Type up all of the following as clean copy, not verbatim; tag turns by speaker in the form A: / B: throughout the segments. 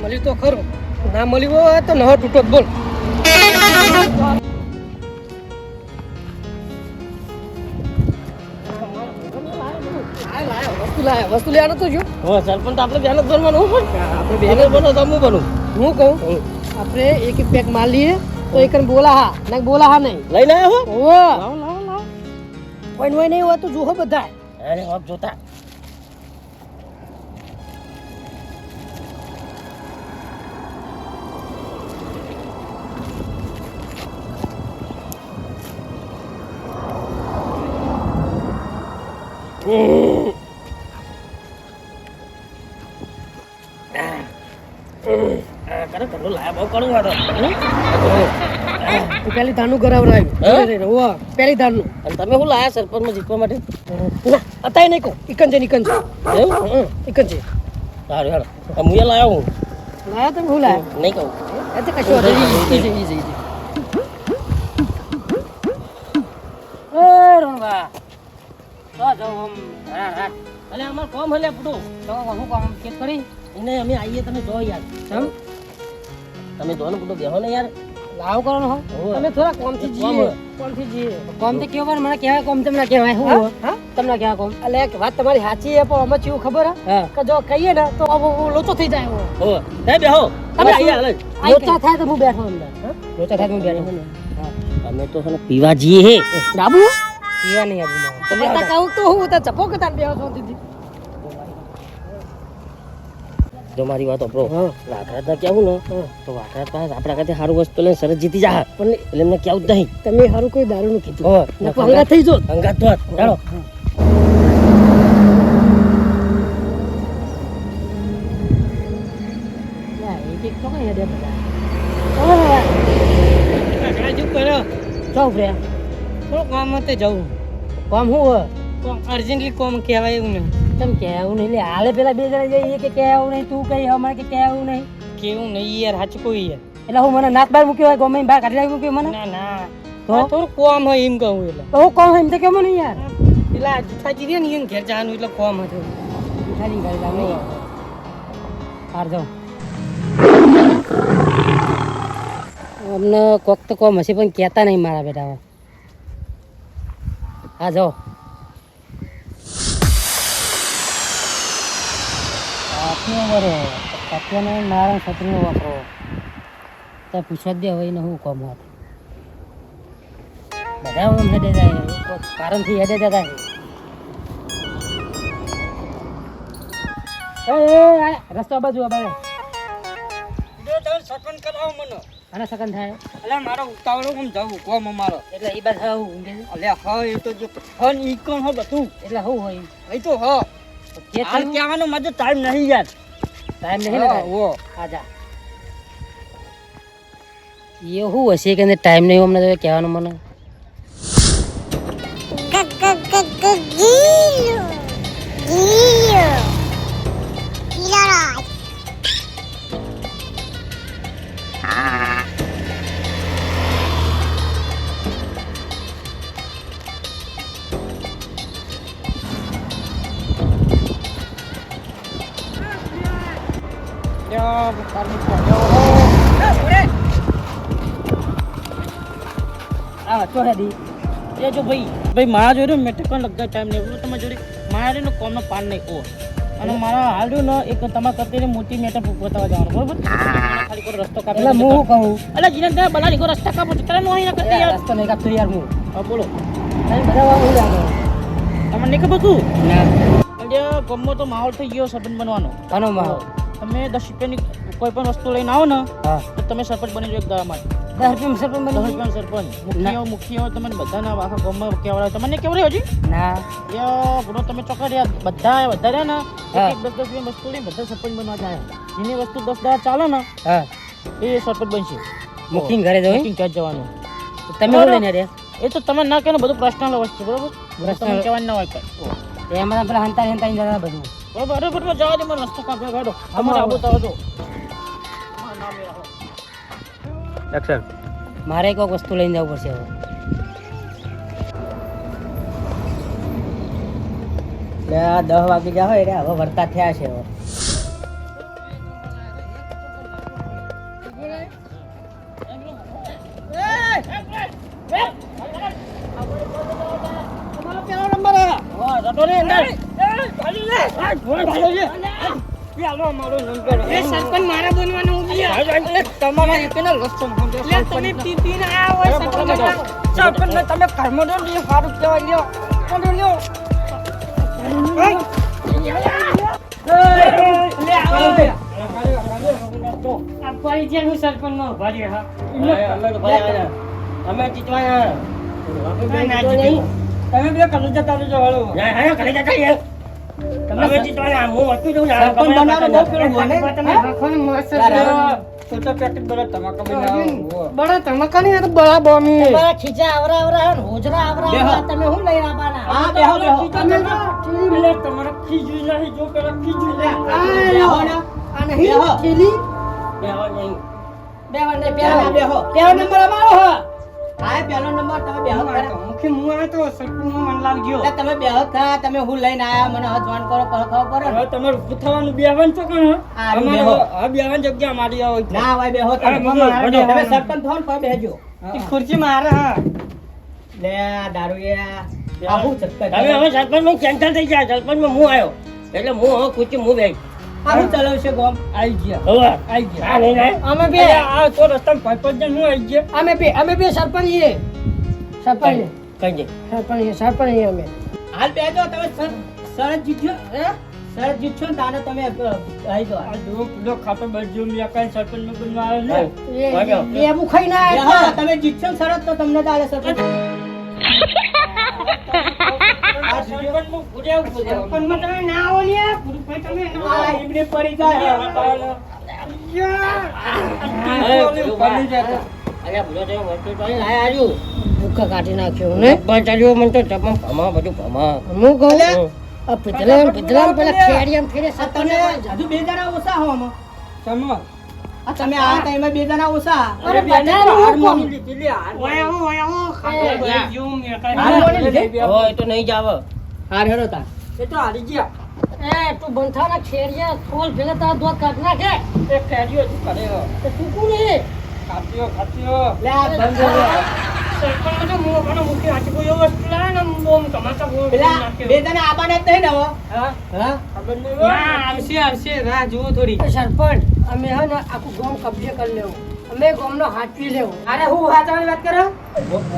A: મળ્યું તો ખરું, ના મળ્યું હોય તો નવો તૂટો જ બોલ. વસ્તુ લેવાનો તો જો સરપંચ આપણે બેન જ બનવાનું આપણે બેન જ બનો તો હું બનું. હું કહું આપણે એક પેક માલ લઈએ તો એક બોલા હા ના બોલા હા નહીં લઈને આવ્યો હો. લાવો લાવો લાવો કોઈ હોય નહીં હોય તો જોહો બધા. અરે આપ જોતા પેલી ધાનનું કરાવરાયું પેલી ધાનનું. અને તમે શું લાયા સરપંચમાં જીતવા માટે? અત્યારે નહીં કહું ઇકન છે ઇકન છે ઇકન છે. સારું હેડો હું એ લાવ્યો હું લાવ્યો તમે શું લાવ્યો નહીં કહું કશું અરે અમાર કોમ હલે પૂટું તો શું કામ કેસ કરી એને અમે આવીએ તમે જો યાર સમ તમે જો ને પૂટું બેહો ને યાર લાવ કરવાનો હો તમે થોડા કોમથી જીએ કોમથી કેવો મને કહેવાય કોમ તમને કહેવાય હું હા તમને કહેવાય કોમ અલે એક વાત તમારી સાચી છે પણ અમે ચેવું ખબર હે કે જો કહીએ ને તો લોચો થઈ જાય હો તે બેહો તમે આયા હાલ લોચા થાય તો હું બેઠો અંદર લોચા થાય તો હું બેઠો અમે તો છે પીવા જઈએ હે ડાબુ પીવા નહીં આબુ તમે તા કહું તો હું તા ચપો કે તાન બેહો છો દીદી જો મારી વાત ઓપરો વાઘરાત કેવું ને તો વાઘરાત પાસે આપણા કાતે સારું વસ્તુ લઈને સરસ જીતી જા પણ એટલે એમને કેવું જ નહીં તમે સારું કોઈ દારૂ નું કીધું હંગાત થઈ જો હંગાત તો ચાલો એક એક તો કઈ હેડે બધા રાજુ કરો જાવ રે થોડું કામ માટે જાઉં કામ શું હોય કોમ અર્જન્ટલી કોમ કહેવાય એવું નહીં તમ કેવું નહીં લે હાલે પેલા બે જણા જઈએ કે કેવું નહીં તું કઈ અમારે કે કેવું નહીં કેવું નહીં યાર સાચું કોઈ યાર એટલે હું મને નાક બાર મૂક્યો હોય ગમે બહાર કાઢી લાવી મૂક્યો મને ના ના તો થોડું કોમ હોય એમ કહું એટલે તો હું કોમ હોય એમ તો કેમ નહીં યાર પેલા જુઠાજી રે ને એને ઘેર જવાનું એટલે કોમ હતું જુઠાજી ઘરે જવાનું હાર જાઉં અમને કોક તો કોમ હશે પણ કહેતા નહીં મારા બેટા હા જાઓ સત્યને નારાયણ છત્રીનો વાપરો ત્યાં પૂછવા દે હોય ને હું કોમ વાત બધા આમ હેડે જાય કારણથી હેડે જતા રસ્તો બાજુ સકન કરાવો મને અને સકન થાય એટલે મારો ઉતાવળો કેમ જવું કોમ અમારો એટલે એ બાદ હું એટલે હા એ તો જો ફન ઈ કોણ હો બધું એટલે હું હોય એ તો હો હાલ કહેવાનો મજે ટાઈમ નહીં યાર ટાઈમ નહીં ને ઓ આજા એવું હશે કે ટાઈમ નહીં અમને કહેવાનો મને ભાઈ મારા જોડે મેં ટકન લગતા ટાઈમ નહીં તમારા જોડે મારે કોમનો પાન નહીં કહો અને મારા હાલ ને એક તમારા કરતી મોટી મેટર બતાવવા જવાનું બરોબર ખાલી કોઈ રસ્તો કાપે એટલે હું કહું એટલે જીને ત્યાં બનાવી કોઈ રસ્તા કાપો તો તને નહીં કરતી યાર રસ્તો નહીં કાપતો યાર હું હા બોલો બધા હું લાગે તમને નહીં ખબર તું ના એટલે ગમો તો માહોલ થઈ ગયો સરપંચ બનવાનો આનો માહોલ તમે 10 રૂપિયાની કોઈ પણ વસ્તુ લઈને આવો ને તો તમે સરપંચ બની જાવ એક દાડા માટે 10 રૂપિયા સરપંચ મુખ્ય તમને બધાને આખા ગામમાં કહેવાય તમને કેવડે હજી ના ગુનો તમે ચોકડ્યા બધા રહ્યા ને એક 10 રૂપિયા વસ્તુ લઈને બધા સરપંચ બનવા જાય જેની વસ્તુ 10 દાડા ચાલે ને એ સરપંચ બનશે મુખીન ઘરે જવાનું તમે લઈને રહ્યા એ તો તમે ના કહે ને બધું પર્સનલ વસ્તુ બરોબર તમે કહેવાનું ના હોય કઈ એમાં પેલા હંતાઈ જતા બધું બરોબર જવા દે મને રસ્તો કાપ્યો ગાડો અમારે આબુ તો હતો એક્શન મારે કોઈક વસ્તુ લઈને જવું પડશે હવે એટલે 10 વાગી જાય એટલે હવે વરતા થયા છે હવે એ સરપંચ મારા બનવાનું ઊભી તમારા એકના લસ્તો તમે પીપીને આયા હોય સરપંચ તમે કર્મનો લ્યો સારું કહેવાય લ્યો કોણ લ્યો આ પરિચય હું સરપંચ નો ભારી હા અમે જીતવાના તમે બે કલેજા ચાલુ જો હાલો હા કલેજા ચાલીએ તમે જીતવાના હું વાતું દઉં ના સરપંચ બનારો બહુ પેલો બોલે તમે રાખોને મસ્ત છોટા પેકેટ બડા તમાકા બનાવો બડા તમાકા ની તો બડા બોમી બડા ખીચા આવરા હોજરા આવરા તમે હું લઈ આવવાના હા બેહો તમે એટલે તમારા ખીજુ નહીં જો પેલા ખીજુ લે આ નહીં ખીલી બેહો નહીં પહેલો નંબર અમારો હો હા પહેલો નંબર તમે બેહો મુખી હું આ તો સરપંચ મન લાવજો એટલે તમે બેહો થા તમે હું લઈને આયા મને હજવાન કરો પરખાવ કરો હવે તમારું પૂછવાનું બેહવાન તો કોણ અમારો આ બેહવાન જગ્યા મારી આવો ના ભાઈ બેહો તમે સરપંચ થોન પર બેહજો ખુરશી મારે હા લે દારૂયા આહુ ચક્કર તમે હવે સરપંચ માં કેન્સલ થઈ ગયા સરપંચ માં હું આવ્યો એટલે હું હવે ખુરશી હું બેઠ આવું ચલાવશે ગોમ આવી ગયા હવે આવી ગયા આ નહીં અમે બે આ તો રસ્તા પર જન હું આવી ગયા અમે બે સરપંચ છીએ સરપંચ કઈ દે સરપંચ અમે હાલ બેજો તમે સરજ જીત્યો હે સરજ જીત્યો ને તાને તમે આવી દો આ દો કિલો ખાપે બજો મે કઈ સરપંચ નો બનવા આવે ને એ હું ખાઈ ના આવ્યા તમે જીત્યો સરજ તો તમને તાલે સરપંચ આ સરપંચ મુ ગુડ્યા સરપંચ માં તમે ના આવો ને પૂરું ભાઈ તમે આ ઈબડે પડી જાય અરે બોલો તો વસ્તુ તો આયા આજુ ભૂકા કાઢી નાખ્યો ને બચાડ્યો મને તો ટપમ ભમા બધું ભમા હું કહું આ પિતલામ પેલા ખેડિયામ ફેરે સતને હજુ બે જણા ઓછા હો આમાં સમ આ તમે આ ટાઈમે બે જણા ઓછા અરે બેના હાર્મોની લીધી ઓય ખાતો જો મે કઈ હાર્મોની લીધી ઓય તો નહીં જાવ હાર હેરો તા એ તો હારી ગયા એ તું બંથાના ખેડિયા થોલ ભેગા તા દો કાઢ નાખે એ ખેડિયો તું કરે તો તું કોને ખાત્યો લે બંધ સરપંચ તો મો ઘણો મુખી આચી કોઈ વસ્તુ લાવે ને બોમ તમાચા બોમ પેલા બે જણા આબાને જ નહીં ને હા ખબર નહીં ના આવશે રાહ જુઓ થોડી સરપંચ અમે હે ને આખું ગામ કબજે કરી લેવું અમે ગામનો હાથવી લેવું અરે હું હાથવાની વાત કરો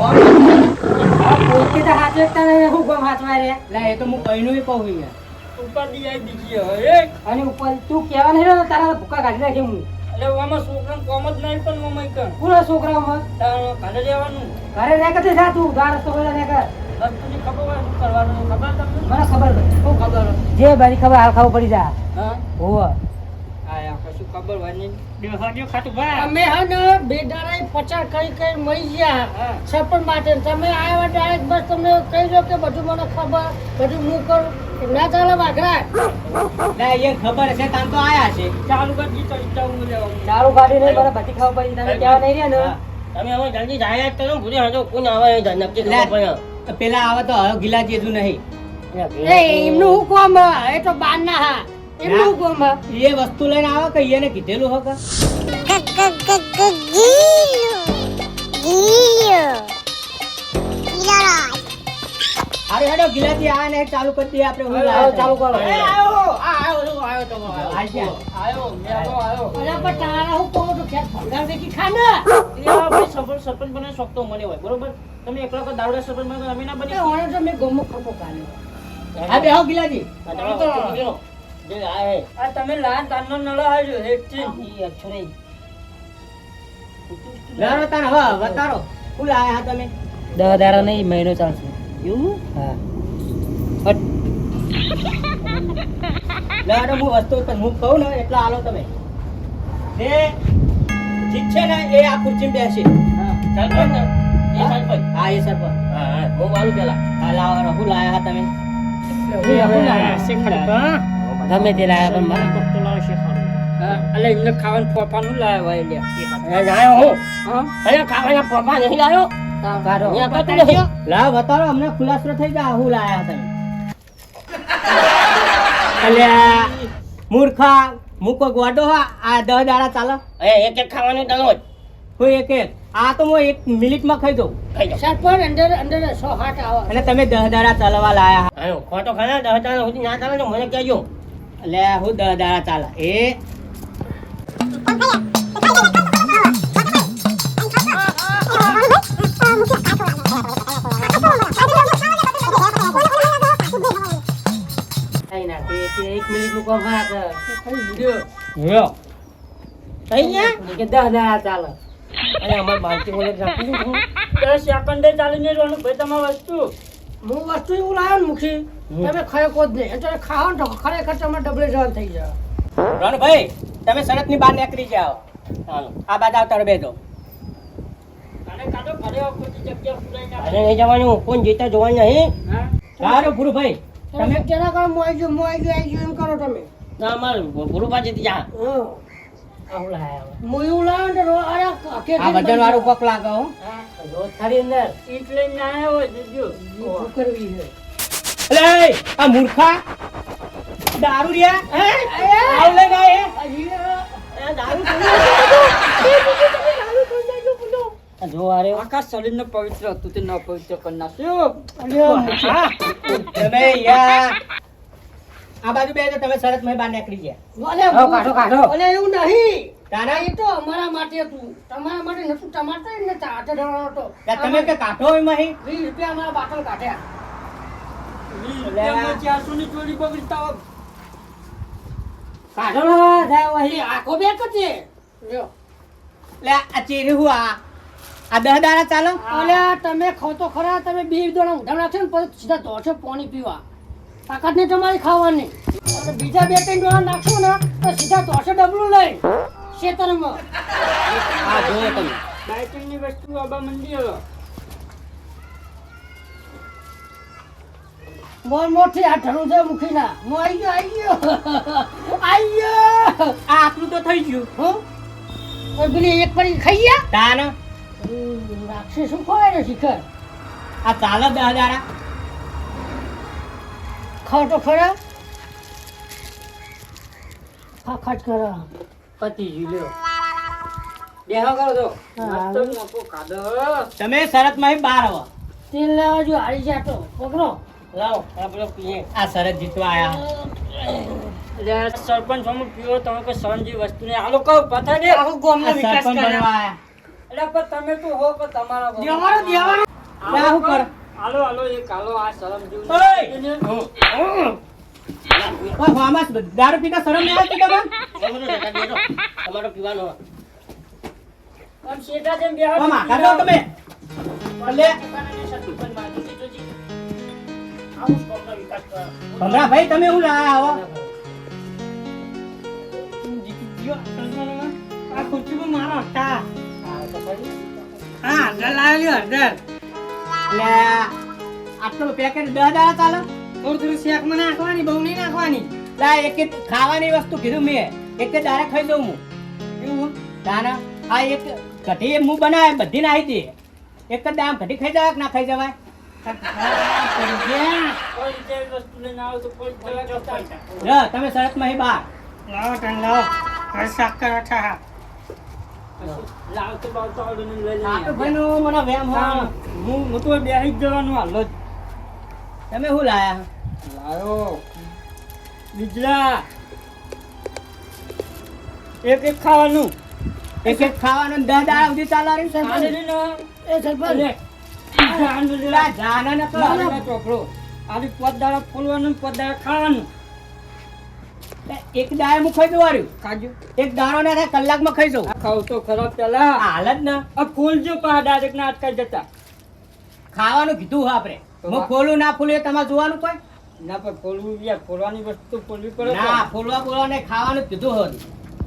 A: આ પોતે તો હાથ વેચતા નહીં હું ગામ હાથવા રે લે એ તો હું કઈનું કહું યાર ઉપર દી આવી દીજી હવે અને ઉપર તું કેવા નહીં રહ્યો તારા ભૂકા કાઢી નાખી હું એટલે આમાં છોકરાને કોમ જ નહીં પણ મમ્મી કર પૂરા છોકરામાં ઘરે રહેવાનું ઘરે રહે કે જા તું ઉધાર રસ્તો કરે ને કર તમને ખબર હોય શું કરવાનું ખબર તમને મને ખબર શું ખબર જે બારી ખબર હાલ ખબર પડી જા હા હોવા આયા કશું ખબર હોય નહીં દેહાડ્યો ખાતું ભાઈ અમે હને બેડારાઈ 50 કઈ મળી ગયા સરપંચ માટે તમે આયા ડાયરેક્ટ બસ તમે કહી દો કે બધું મને ખબર બધું હું કરું ના ચાલે વાઘરા ના એ ખબર છે તાન તો આયા છે ચાલુ કરી ચાલુ લેવા ચાલુ ગાડી નહીં બરાબર બધી ખબર પડી તમે ક્યાં નહીં રહ્યા ને તમે હવે જલ્દી જાય તો ભૂલે હજો કોણ આવે નક્કી ખબર પડે પેલા આવે તો હવે ગિલાજી હજુ નહીં એ એમનું હું કોમ એ તો બાર ના હા એમનું કોમ એ વસ્તુ લઈને આવે કે એને કીધેલું હો કે અરે હેડો ગિલાજી આ ને ચાલુ કરી દે આપણે હું ચાલુ કરો આયો તો આયો અરે પણ તારા હું કહું તો ખેત ભંગાર દેખી ખાને એ ભાઈ સરપંચ બને શકતો મને હોય બરોબર તમે એકલા કો દારૂડા સરપંચ બને અમે ના બની ઓને તો મે ગમો ખપો કાલે આ બેહો ગિલાજી જે આ તમે લાન તાનનો નળો આવજો એક ચીજ ઈ અક્ષરે લારો તાન હવે વતારો ફૂલ આયા તમે 10 દારા નહીં મહિનો ચાલશે એવું હા લાડો હું વસ્તુ તો હું કહું ને એટલા આલો તમે ને ઠીક છે ને એ આ ખુરચી બેસી હા સરપંચ એ સરપંચ હા એ સરપંચ હા હું વાળું પેલા હા લાવો હું લાયા હતા તમે હું લાયા શીખડા ગમે તે લાયા પણ મારે કોકતો લાવ શીખડો હા અલે ઇને ખાવાનું પોપાનું લાયા હોય લે એ લાયો હું હા અરે ખાવાના પોપા નહીં લાયો કારો અહીંયા કતું નથી લાવ બતાવો અમને ખુલાસો થઈ જા હું લાયા તમે અલ્યા મૂર્ખા મુકો ગોડો આ 10 દાડા ચાલે એ એક એક ખાવાનું દલો કોઈ એક એક આ તો હું 1 મિનિટમાં ખાઈ દઉં સરપંચ અંદર 100 હાથ આવે અને તમે 10 દાડા ચાલવા લાયા આયો ખોટો ખાના 10 દાડા સુધી ના ચાલે તો મને કહેજો લે હું 10 દાડા ચાલે એ
B: એક મિનિટનું કામ હા તો
A: લ્યો થઈ ગયા
B: કે 10 દાડા ચાલે
A: અને અમાર માલકી બોલે રાખી દીધું
B: 10 સેકન્ડે ચાલી ને રહેવાનું ભાઈ તમારી વસ્તુ
C: હું વસ્તુ એવું લાવ્યો ને મુખી તમે ખરેખર જ નહીં એટલે ખાઓ ને તો ખરેખર તમે ડબલે જવાન થઈ જાવ
A: રણભાઈ તમે શરતની બહાર નીકળી જાઓ હાલો આ બાદ આવતા બેજો
B: અને કાઢો ઘરે ખોટી જગ્યા પુરાઈ ના
A: અરે નહીં જવાનું કોણ જીતા જોવાનું નહીં
B: હા
A: સારું ભૂરુભાઈ
C: તમે કેના કરો હું આવી ગયો એમ કરો તમે
A: ના અમાર ભૂરુભા જીતી જા
C: હા
B: આવું લાયા
C: હું એવું લાવ્યો ને તો અરે
A: આ વજન વાળું કોક લાગે હો
B: રોજ થારી અંદર ઈટ લઈને આયા હોય જીજુ
C: કરવી છે
A: અલે આ મૂર્ખા દારૂ રિયા હે આવ લે ગાય એ દારૂ જો અરે
B: આખા શરીરને પવિત્ર હતું તે ન પવિત્ર કરી નાખ્યું
A: તમે યાર આ બાજુ બે તમે શરત માં બહાર નીકળી ગયા
C: કાઢો અલે એવું નહીં
A: તારા
C: એ તો અમારા માટે હતું તમારા માટે નતું ટમાટર ને ચાટે ડવાનો હતો
A: તમે કે કાઢો એમાં
C: 20 રૂપિયા અમારા બાટલ કાઢ્યા
B: 400 ની ચોરી બગડતા હોત.
C: કાઢો થાય વહી આખો બે કચે લ્યો
A: લે આ ચીરી હું આ 10 દાડા ચાલો
C: અલ્યા તમે ખાવ તો ખરા તમે બે દોણા ઊંધા નાખશો ને પછી સીધા દોડશો પાણી પીવા તાકાત નહીં તમારી ખાવાની અને બીજા 2-3 દોણા નાખશો ને તો સીધા દોડશો ડબલું લઈ ખેતરમાં
A: આ જો તમે
B: બાઇકની વસ્તુ આબા મંડી હવે
C: મોર મોટી આ ઢળું છે મુખીના હું આવી ગયો
A: આ આટલું તો થઈ ગયું
C: હું પેલી એક પડી ખાઈ ગયા
A: તાન
C: રાક્ષસ શું ખવાય ને શિખર
A: આ ચાલે 10 દાડા
C: ખાવ તો ખરા ખાટ કરો
B: પતિ લ્યો બેહો કરો તો
C: હા.
B: મસ્ત મોટો કાઢો
A: તમે શરત માં બહાર આવો
C: તેલ લેવા જો હારી જાતો પકડો
A: લાવો આપણે પીએ આ શરત જીતવા આયા
B: એટલે સરપંચ સામે પીવો તમે કોઈ સહનજી વસ્તુ ને આલો કહો પતા દે
C: આખો ગામનો વિકાસ
A: સરપંચ
C: કરે
A: બનવા આયા
B: એટલે પણ તમે તો હો પણ તમારા
C: દેવાનો
A: લે હું કર
B: હાલો હાલો એક હાલો આ શરમ જેવું
A: ઓય!
B: નથી.
A: ઓય વામાસ દારૂ પીતા શરમ નહીં આવતી તમને
C: તમારો પીવાનો
B: આમ શેઠા જેમ બેહો
A: વામા કાઢો તમે લે ભમરા ભાઈ તમે હું લાયા આવો
C: આ ખુરશીમાં મારો હતા હા લાવ્યો હળદર
A: લે આટલો પેકેટ 10 દાડા ચાલે
C: થોડું શેકમાં નાખવાની બહુ નહીં નાખવાની
A: લા એક એક ખાવાની વસ્તુ કીધું મેં એક જ દાડા ખાઈ દઉં હું
C: એવું
A: તાના આ એક કઢી હું બનાવે બધી નાખી દે એક જ દામ કઢી ખાઈ જવાય કે ના ખાઈ જવાય
B: કોઈ રીતે વસ્તુ લઈને આવો તો કોઈ જવા જતા.
A: તમે શરત માં બહાર
C: લાવો ટન લાવો ઘર સાકર અઠા
B: લાવતો બાવતો આવડે ને લઈ
A: આ તો
B: લઈએ.
A: ભાઈનો મને વેમ
B: હા,
A: હોય
B: હું તો બેહી જ જવાનું હાલો જ.
A: તમે શું લાયા
B: લાયો બીજલા એક એક ખાવાનું
A: એક એક ખાવાનું 10 દાડા સુધી ચાલવાનું છે
B: આને લઈને
C: એ સરપંચ
B: લે. આને લઈને
A: લા જાના ન કરો
B: આને ચોપડો આની પદાળા ફોલવાનું પદાળા ખાવાનું
A: એક દાડે હું ખાઈ જવાનું
B: કાજુ
A: એક દાડો ને થાય કલાકમાં ખાઈ જઉં
B: આ ખાવ તો ખરાબ પેલા
A: આ હાલત ને
B: આ ખોલજો પા ડાયરેક્ટ ના અટકાઈ જતા
A: ખાવાનું કીધું હા આપણે હું ખોલું ના ખોલું એ તમારે જોવાનું કોઈ
B: ના પણ ખોલવું યાર ખોલવાની વસ્તુ ખોલવી પડે તો.
A: ના ખોલવા બોલવા ને ખાવાનું કીધું હોત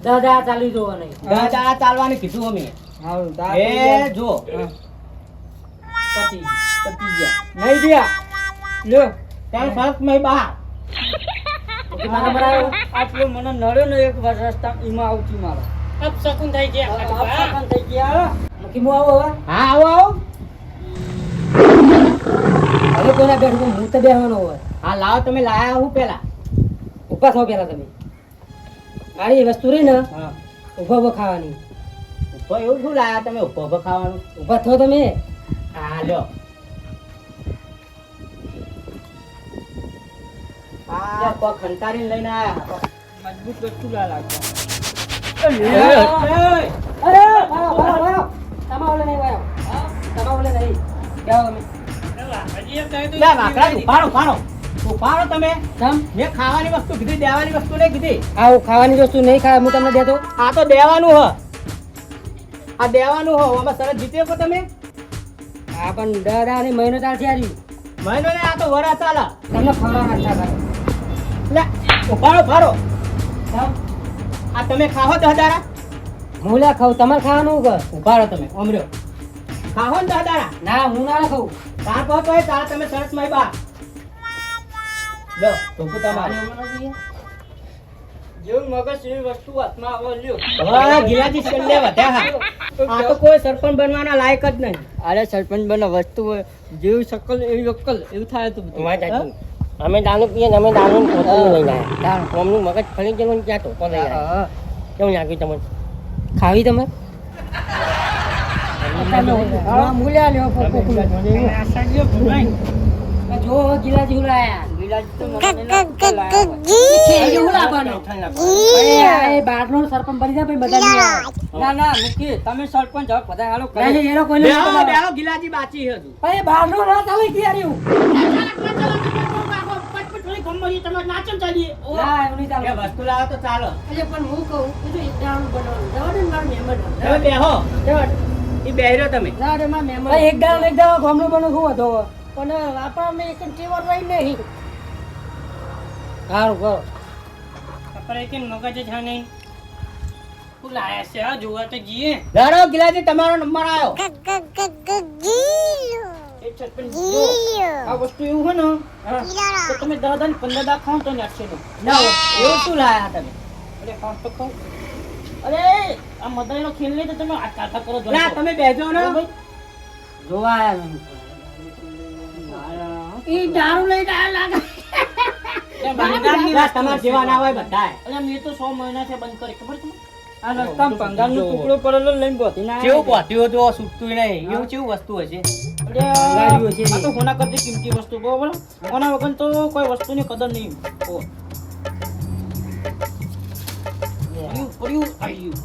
C: દાદા ચાલી જોવા નહીં
A: 10 દાડા ચાલવાનું કીધું અમે
B: હારું, તો આ
A: એ
B: થઈ ગયા.
A: જો
B: પતી ગયા નહીં રહ્યા લ્યો
A: ત્યારે શરત માં બહાર
B: આટલો મને નડ્યો ને એક વાર રસ્તા એમાં આવતી મારો
C: અપશકુન થઈ ગયા
B: અપશકન થઈ ગયા
C: મુખી મો આવો હવે
A: હા આવો આવો
C: હવે કોના બેઠું હું તો બેહવાનો હોય
A: હા લાવો તમે લાયા હું પેલા
C: ઉભા થાવ પેલા તમે આરી વસ્તુ રહી ને
A: હા
C: ઉભા ઉભા ખાવાની
A: તો એવું શું લાયા તમે ઉભો ઉભો ખાવાનું
C: ઉભા થાવ તમે
A: હા લ્યો આ આ કોક ખંતારીને લઈને આયા. મજબૂત વસ્તુ લાગે.
C: અરે ભાયો તમા ઓલે નહીં ભાયો તમા ઓલે નહીં જાઓ તમે
A: લે વાકડા ઉભારો ઉભારો તમે.
C: તમ
A: મેં ખાવાની વસ્તુ કીધી, દેવાની વસ્તુ નહીં કીધી.
C: આવું ખાવાની વસ્તુ નહીં ખાય હું તમને દેતો
A: આ તો દેવાનું હ. આ દેવાનું હ. આમાં સરસ જીત્યો છો તમે.
C: આ પણ દાદા ની મહિનો ચાલશે આર્યું
A: મહિનો ને આ તો વરા ચાલે.
C: તમને ખવડાવવા ના થાય
A: લે ઉભારો ફારો. આ તમે ખાહો 10 દાડા.
C: હું લે ખાવ તમારે ખાવાનું કર
A: ઉભારો તમે ઓમર્યો. ખાહો ને 10 દાડા.
C: ના હું ના ખાવ
A: તાર પર તો તાર તમે સરસ મય બા. લો તો તમારે.
B: જેવું મગજ એવી વસ્તુ હાથમાં આવે લ્યો.
A: હા ગિલાજી છેલ્લે વધ્યા હા. આ તો કોઈ સરપંચ બનવાના લાયક જ નહીં.
B: અરે સરપંચ બનો વસ્તુ હોય જેવી શકલ એવી અક્કલ એવું થાય તો બધું.
D: અમે દારૂ પીએ ને અમે દારૂ પોતાનું લઈને આવ્યા અમનું મગજ ફરી ગયેલું ને ક્યાં ટોપો લઈ આવ્યા કેવું નાખ્યું તમે
C: ખાવી તમે મૂલ્યા લ્યો જો ગિલાજી હુલાયા બારનો સરપંચ બની જાય બધા
B: ના ના મૂકી તમે સરપંચ હવે બધા હાલો કરે.
C: એનો કોઈ
A: બેહો બેહો ગિલાજી બાચી હજુ.
C: બારનો ના ચાલે ક્યાં ના એવું નહીં ચાલે
A: એ વસ્તુ લાવો તો ચાલો.
C: એટલે પણ હું કહું એ તો એક દાણું બનાવવાનું જવા દે ને મારા મહેમાન
A: તમે બેહો. ઈ બેહરો તમે.
C: જવા દે મારા મહેમાન એક દાણો ગામડું બનો શું હતો પણ આપણને એક ટેવર રહી નહીં સારું કરો
B: આપણે કે મગજ જ હા નહીં તું લાયા છે આ જોવા તો જઈએ.
A: લડો ગિલાજી તમારો નંબર આવ્યો.
B: એ સરપંચ જો, આ વસ્તુ એવું હોય ને તો તમે 10 દાડા 15 દાડા ખાઓ તો નાખશે નહીં.
A: ના એવું શું લાયા તમે?
B: અરે ખાઓ તો ખાઓ. અરે આ મદાઈનો ખેલ નહીં તો તમે આ કાથા કરો
A: ના તમે બેજો ને.
C: જોવા આવ્યા એ દારૂ લઈને આવ્યા લાગે
A: ના, તમારા જેવા ના હોય બધાય.
B: અરે મેં તો 100 મહિનાથી બંધ કરી ખબર તમને આ રસ્તામાં પંગારનો ટુકડો પડેલો લઈને બોધી ના
A: કેવું પહોંચ્યું હતું છૂટતું નહીં એવું કેવું વસ્તુ હશે?
B: આ તો હોના કરતી કિંમતી વસ્તુ બરોબર ઓના વગર તો કોઈ વસ્તુની કદર નહીં ઓ પડ્યું પડ્યું આવ્યું